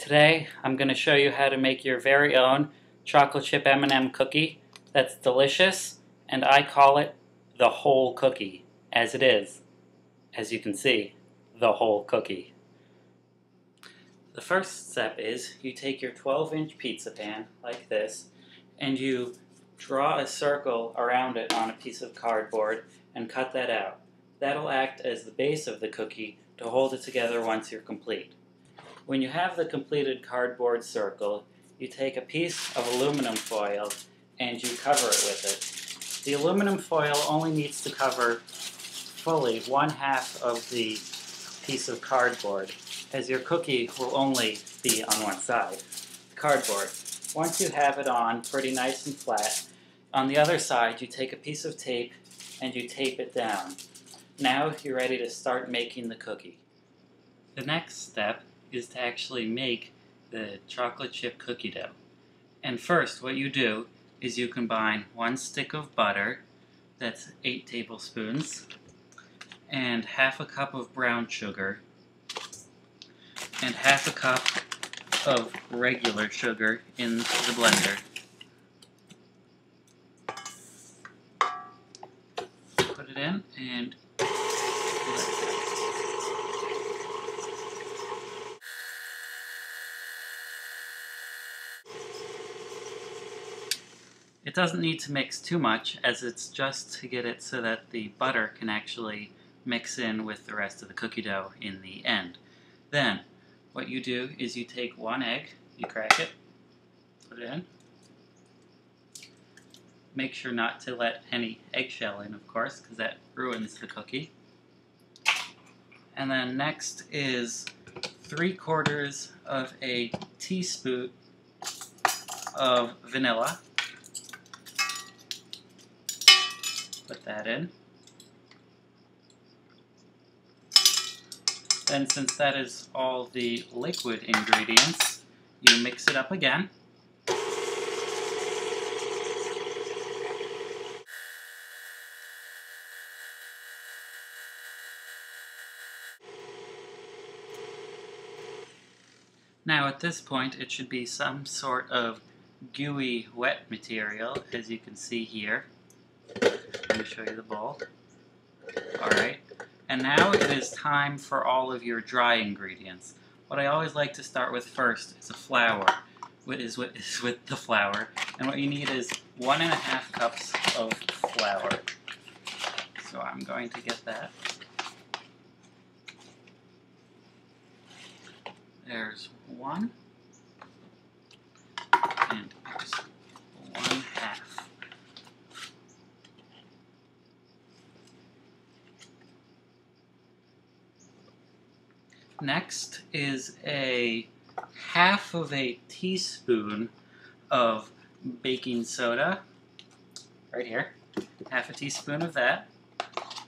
Today I'm going to show you how to make your very own chocolate chip M&M cookie that's delicious, and I call it the whole cookie, as it is. As you can see, the whole cookie. The first step is you take your 12-inch pizza pan like this and you draw a circle around it on a piece of cardboard and cut that out. That'll act as the base of the cookie to hold it together once you're complete. When you have the completed cardboard circle, you take a piece of aluminum foil and you cover it with it. The aluminum foil only needs to cover fully 1/2 of the piece of cardboard, as your cookie will only be on one side. Cardboard. Once you have it on pretty nice and flat, on the other side you take a piece of tape and you tape it down. Now you're ready to start making the cookie. The next step is to actually make the chocolate chip cookie dough. And first what you do is you combine 1 stick of butter, that's 8 tablespoons, and 1/2 cup of brown sugar, and 1/2 cup of regular sugar in the blender. Put it in and it doesn't need to mix too much, as it's just to get it so that the butter can actually mix in with the rest of the cookie dough in the end. Then, what you do is you take 1 egg, you crack it, put it in. Make sure not to let any eggshell in, of course, because that ruins the cookie. And then next is 3/4 of a teaspoon of vanilla. Put that in. Then, since that is all the liquid ingredients, you mix it up again. Now at this point it should be some sort of gooey wet material, as you can see here. Let me show you the bowl. Alright, and now it is time for all of your dry ingredients. What I always like to start with first is a flour. Is with the flour. And what you need is 1.5 cups of flour. So I'm going to get that. There's 1. And here's 1/2. Next is a 1/2 of a teaspoon of baking soda, right here, 1/2 teaspoon of that,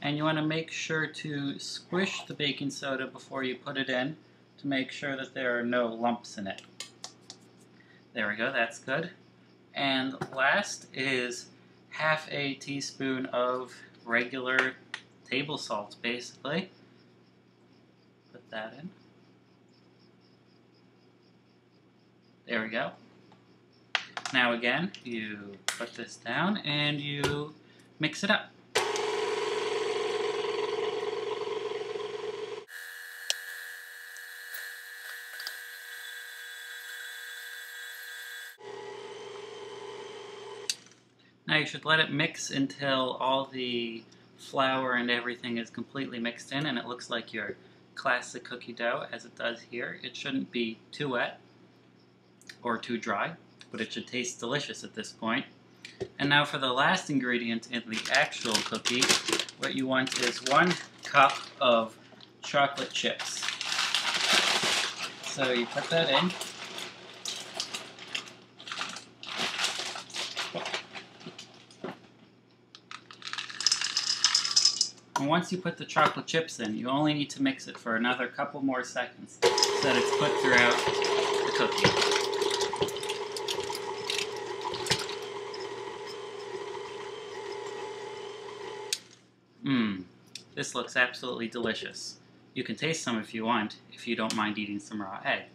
and you want to make sure to squish the baking soda before you put it in to make sure that there are no lumps in it. There we go, that's good. And last is 1/2 teaspoon of regular table salt, basically. Put that in. There we go. Now again, you put this down and you mix it up. Now you should let it mix until all the flour and everything is completely mixed in and it looks like your classic cookie dough, as it does here. It shouldn't be too wet or too dry, but it should taste delicious at this point. And now for the last ingredient in the actual cookie, what you want is 1 cup of chocolate chips. So you put that in. And once you put the chocolate chips in, you only need to mix it for another couple more seconds so that it's put throughout the cookie. This looks absolutely delicious. You can taste some if you want, if you don't mind eating some raw egg.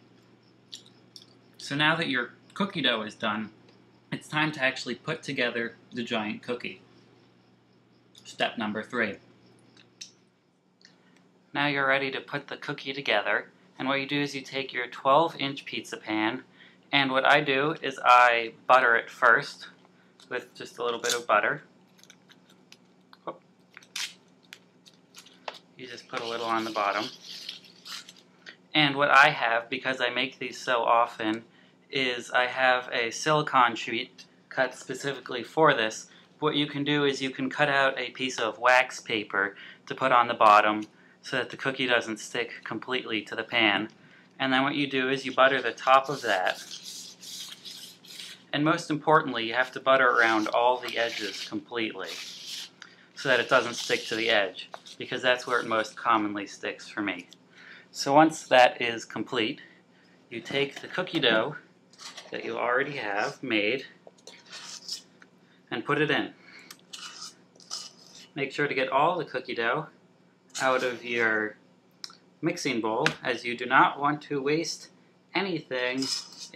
So now that your cookie dough is done, it's time to actually put together the giant cookie. Step number 3. Now you're ready to put the cookie together, and what you do is you take your 12-inch pizza pan, and what I do is I butter it first with just a little bit of butter. You just put a little on the bottom. And what I have, because I make these so often, is I have a silicone sheet cut specifically for this. What you can do is you can cut out a piece of wax paper to put on the bottom so that the cookie doesn't stick completely to the pan. And then what you do is you butter the top of that. And most importantly, you have to butter around all the edges completely so that it doesn't stick to the edge, because that's where it most commonly sticks for me. So once that is complete, you take the cookie dough that you already have made and put it in. Make sure to get all the cookie dough out of your mixing bowl, as you do not want to waste anything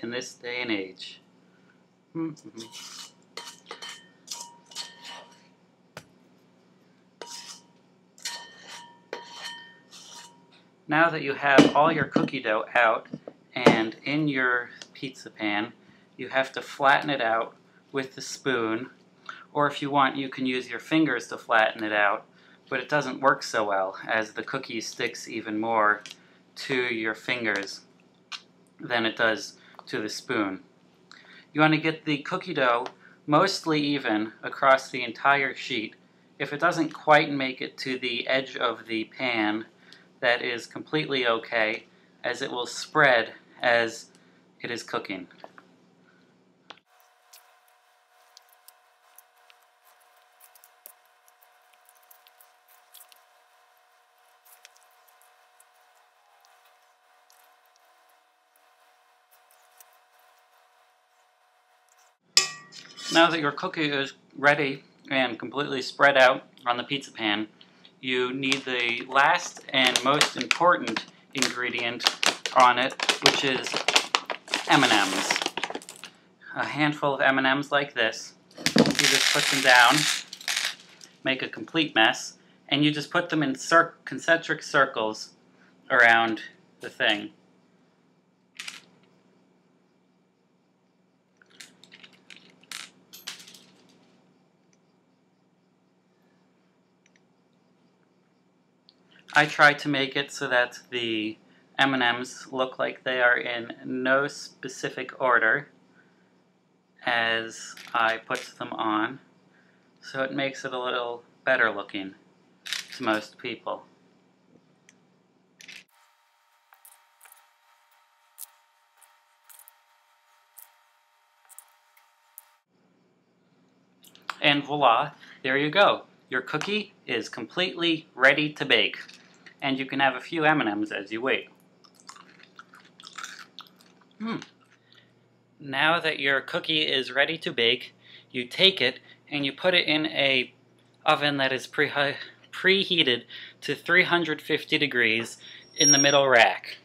in this day and age. Now that you have all your cookie dough out and in your pizza pan, you have to flatten it out with the spoon, or if you want, you can use your fingers to flatten it out, but it doesn't work so well, as the cookie sticks even more to your fingers than it does to the spoon. You want to get the cookie dough mostly even across the entire sheet. If it doesn't quite make it to the edge of the pan, that is completely okay, as it will spread as it is cooking. Now that your cookie is ready and completely spread out on the pizza pan, you need the last and most important ingredient on it, which is M&Ms. A handful of M&Ms like this. You just put them down, make a complete mess, and you just put them in concentric circles around the thing. I try to make it so that the M&Ms look like they are in no specific order as I put them on, so it makes it a little better looking to most people. And voila, there you go. Your cookie is completely ready to bake. And you can have a few M&Ms as you wait. Now that your cookie is ready to bake, you take it and you put it in a oven that is preheated to 350 degrees in the middle rack.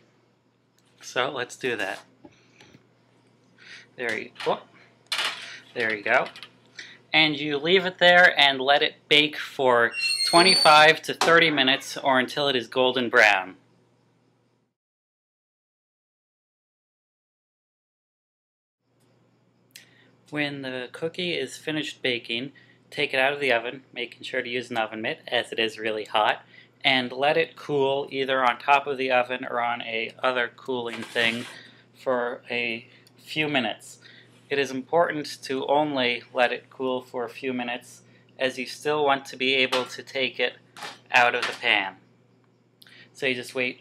So let's do that. There you go. And you leave it there and let it bake for 25 to 30 minutes or until it is golden brown. When the cookie is finished baking, take it out of the oven, making sure to use an oven mitt as it is really hot, and let it cool either on top of the oven or on a other cooling thing for a few minutes. It is important to only let it cool for a few minutes, as you still want to be able to take it out of the pan. So you just wait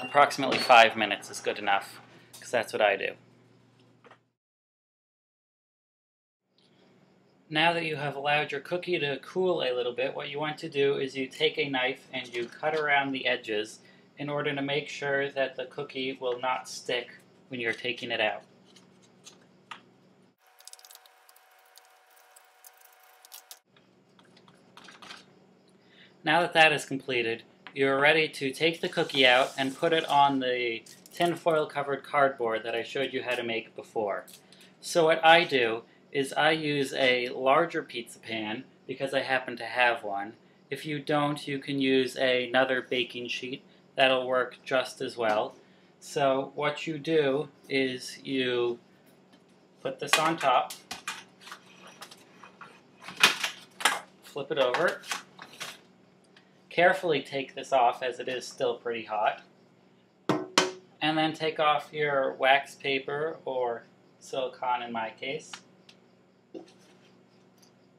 approximately 5 minutes is good enough, because that's what I do. Now that you have allowed your cookie to cool a little bit, what you want to do is you take a knife and you cut around the edges in order to make sure that the cookie will not stick when you're taking it out. Now that that is completed, you're ready to take the cookie out and put it on the tinfoil covered cardboard that I showed you how to make before. So what I do is I use a larger pizza pan because I happen to have one. If you don't, you can use another baking sheet. That'll work just as well. So what you do is you put this on top, flip it over, carefully take this off as it is still pretty hot, and then take off your wax paper or silicone in my case.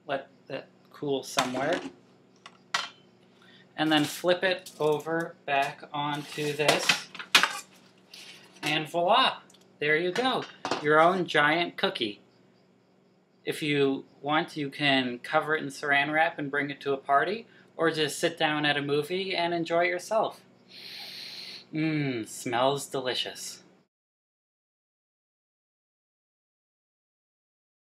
Let that cool somewhere. And then flip it over back onto this. And voila! There you go. Your own giant cookie. If you want, you can cover it in saran wrap and bring it to a party, or just sit down at a movie and enjoy it yourself. Smells delicious.